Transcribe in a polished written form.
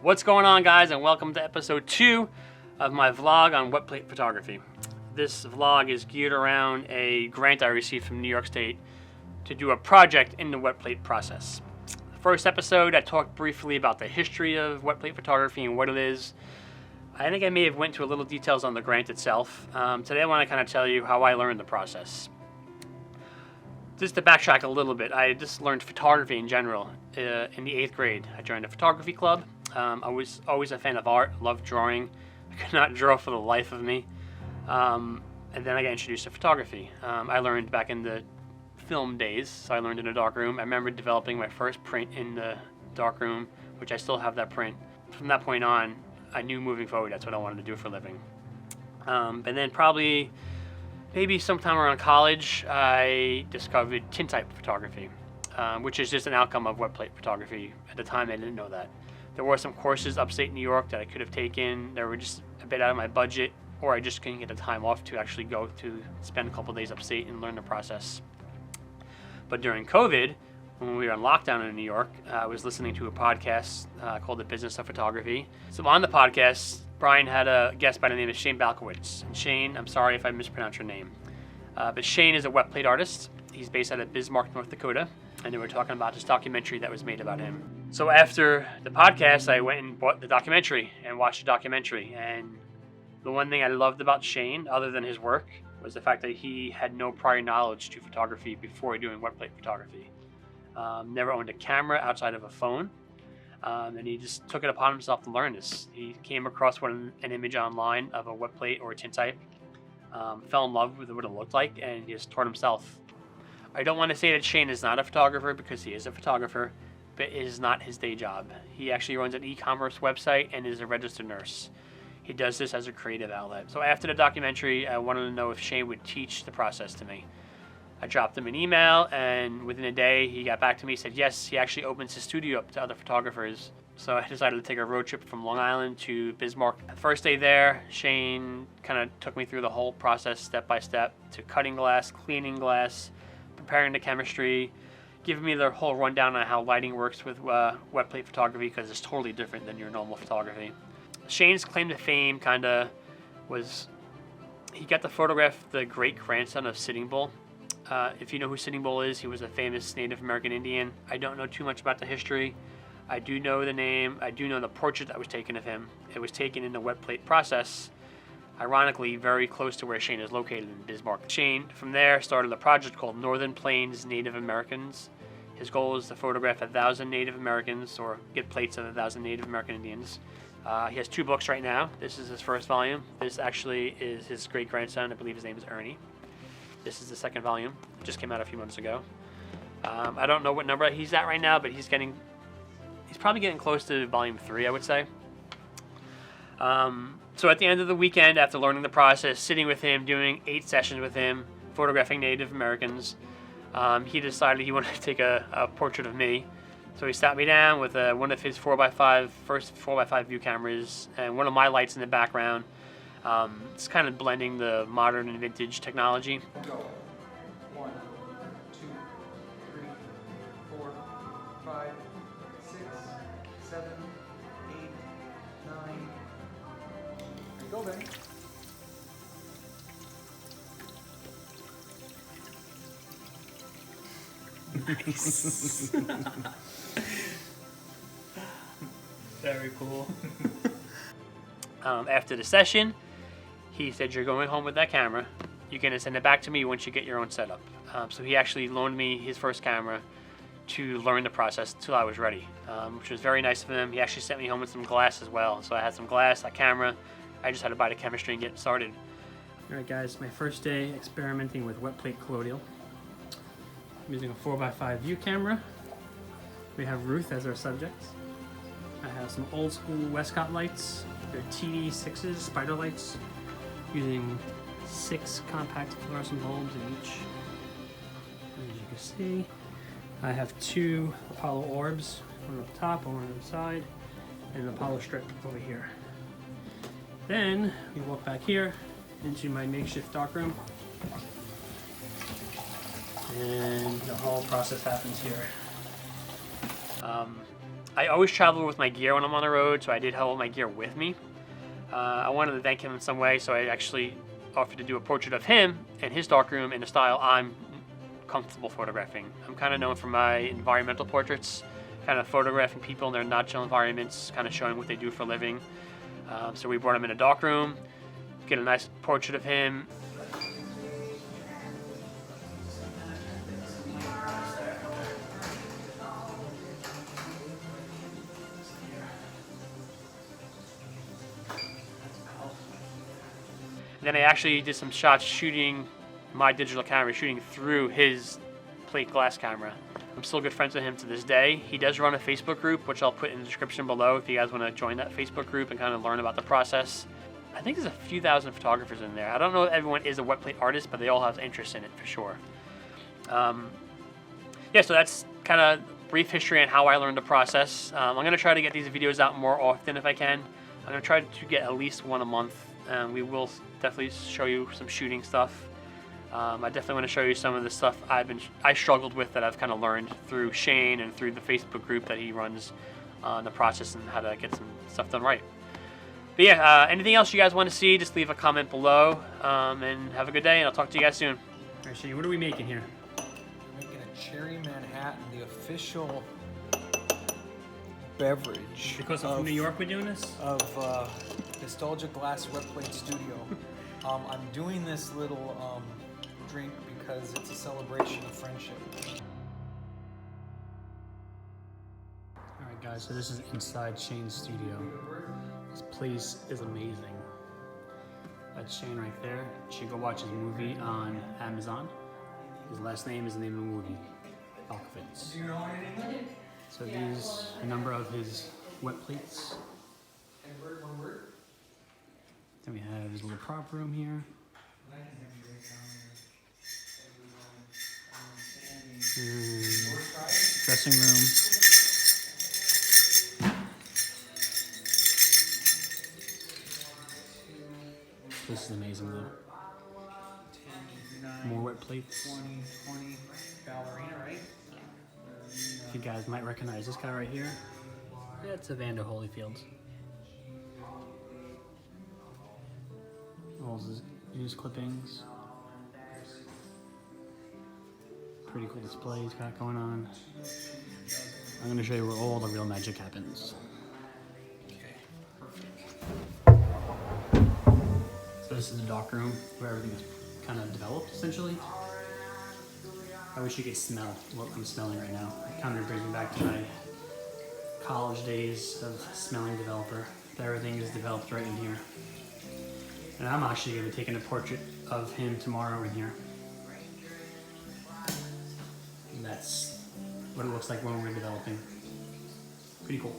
What's going on, guys, and welcome to episode 2 of my vlog on wet plate photography. This vlog is geared around a grant I received from New York State to do a project in the wet plate process. The first episode, I talked briefly about the history of wet plate photography and what it is. I think I may have went to a little details on the grant itself. Today I want to kind of tell you how I learned the process. Just to backtrack a little bit, I just learned photography in general in the 8th grade. I joined a photography club. I was always a fan of art, loved drawing. I could not draw for the life of me. And then I got introduced to photography. I learned back in the film days, so I learned in a darkroom. I remember developing my first print in the darkroom, which I still have that print. From that point on, I knew moving forward that's what I wanted to do for a living. And then maybe sometime around college, I discovered tintype photography, which is just an outcome of wet plate photography. At the time, I didn't know that. There were some courses upstate New York that I could have taken. They were just a bit out of my budget, or I just couldn't get the time off to actually go to spend a couple days upstate and learn the process. But during COVID, when we were on lockdown in New York, I was listening to a podcast called The Business of Photography. So on the podcast, Brian had a guest by the name of Shane Balkowitsch. And Shane, I'm sorry if I mispronounced your name, but Shane is a wet plate artist. He's based out of Bismarck, North Dakota, and they were talking about this documentary that was made about him. So after the podcast, I went and bought the documentary and watched the documentary. And the one thing I loved about Shane, other than his work, was the fact that he had no prior knowledge to photography before doing wet plate photography. Never owned a camera outside of a phone. And he just took it upon himself to learn this. He came across an image online of a wet plate or a tintype, fell in love with what it looked like, and he just taught himself. I don't want to say that Shane is not a photographer, because he is a photographer, but it is not his day job. He actually runs an e-commerce website and is a registered nurse. He does this as a creative outlet. So after the documentary, I wanted to know if Shane would teach the process to me. I dropped him an email, and within a day, he got back to me, said yes, he actually opens his studio up to other photographers. So I decided to take a road trip from Long Island to Bismarck. The first day there, Shane kind of took me through the whole process step by step, to cutting glass, cleaning glass, preparing the chemistry, giving me the whole rundown on how lighting works with wet plate photography, because it's totally different than your normal photography. Shane's claim to fame kind of was, he got to photograph the great-grandson of Sitting Bull. If you know who Sitting Bull is, he was a famous Native American Indian. I don't know too much about the history. I do know the name. I do know the portrait that was taken of him. It was taken in the wet plate process, ironically very close to where Shane is located in Bismarck. Shane, from there, started a project called Northern Plains Native Americans. His goal is to photograph 1,000 Native Americans, or get plates of 1,000 Native American Indians. He has 2 books right now. This is his first volume. This actually is his great-grandson. I believe his name is Ernie. This is the second volume. It just came out a few months ago. I don't know what number he's at right now, but he's probably getting close to volume 3, I would say. So at the end of the weekend, after learning the process, sitting with him, doing 8 sessions with him, photographing Native Americans, he decided he wanted to take a portrait of me. So he sat me down with one of his 4x5, first 4x5 view cameras, and one of my lights in the background. It's kind of blending the modern and vintage technology. Go. 1, 2, 3, 4, 5, 6, 7, 8, 9. There you go, baby. Nice. Very cool. After the session, he said, "You're going home with that camera. You're going to send it back to me once you get your own setup." So he actually loaned me his first camera to learn the process until I was ready, which was very nice of him. He actually sent me home with some glass as well. So I had some glass, a camera. I just had to buy the chemistry and get started. All right, guys, my first day experimenting with wet plate Collodion. I'm using a 4x5 view camera. We have Ruth as our subject. I have some old school Westcott lights. They're TD6s, spider lights, using 6 compact fluorescent bulbs in each. As you can see, I have 2 Apollo orbs, one on the top, one on the side, and an Apollo strip over here. Then we walk back here into my makeshift darkroom. And the whole process happens here. I always travel with my gear when I'm on the road, so I did have all my gear with me. I wanted to thank him in some way, so I actually offered to do a portrait of him and his darkroom in a style I'm comfortable photographing. I'm kind of known for my environmental portraits, kind of photographing people in their natural environments, kind of showing what they do for a living. So we brought him in a darkroom, get a nice portrait of him. Then I actually did some shots shooting my digital camera, shooting through his plate glass camera. I'm still good friends with him to this day. He does run a Facebook group, which I'll put in the description below if you guys want to join that Facebook group and kind of learn about the process. I think there's a few thousand photographers in there. I don't know if everyone is a wet plate artist, but they all have interest in it for sure. Yeah, so that's kind of brief history on how I learned the process. I'm going to try to get these videos out more often if I can. I'm going to try to get at least one a month. We will definitely show you some shooting stuff. I definitely want to show you some of the stuff I struggled with that I've kind of learned through Shane and through the Facebook group that he runs on the process and how to get some stuff done right. But yeah, anything else you guys want to see, just leave a comment below, and have a good day, and I'll talk to you guys soon. All right, Shane, what are we making here? We're making a cherry Manhattan, the official beverage. Because I'm from New York, we're doing this? Of Nostalgia Glass Wet Plate Studio. I'm doing this little drink because it's a celebration of friendship. Alright guys, so this is inside Shane's studio. This place is amazing. That's Shane right there. You should go watch his movie on Amazon. His last name is the name of the movie, Balkowitsch. Do you know anything? So these are a number of his wet plates. One word? Then we have his little prop room here. Dressing room. This is amazing though. 10, More wet plates. 20, ballerina, right? You guys might recognize this guy right here. That's Evander Holyfield. All his news clippings. Pretty cool display he's got going on. I'm going to show you where all the real magic happens. Okay, So this is the dark room where everything is kind of developed essentially. I wish you could smell what I'm smelling right now. It kind of brings me back to my college days of smelling developer. Everything is developed right in here. And I'm actually going to be taking a portrait of him tomorrow in here. And that's what it looks like when we're developing. Pretty cool.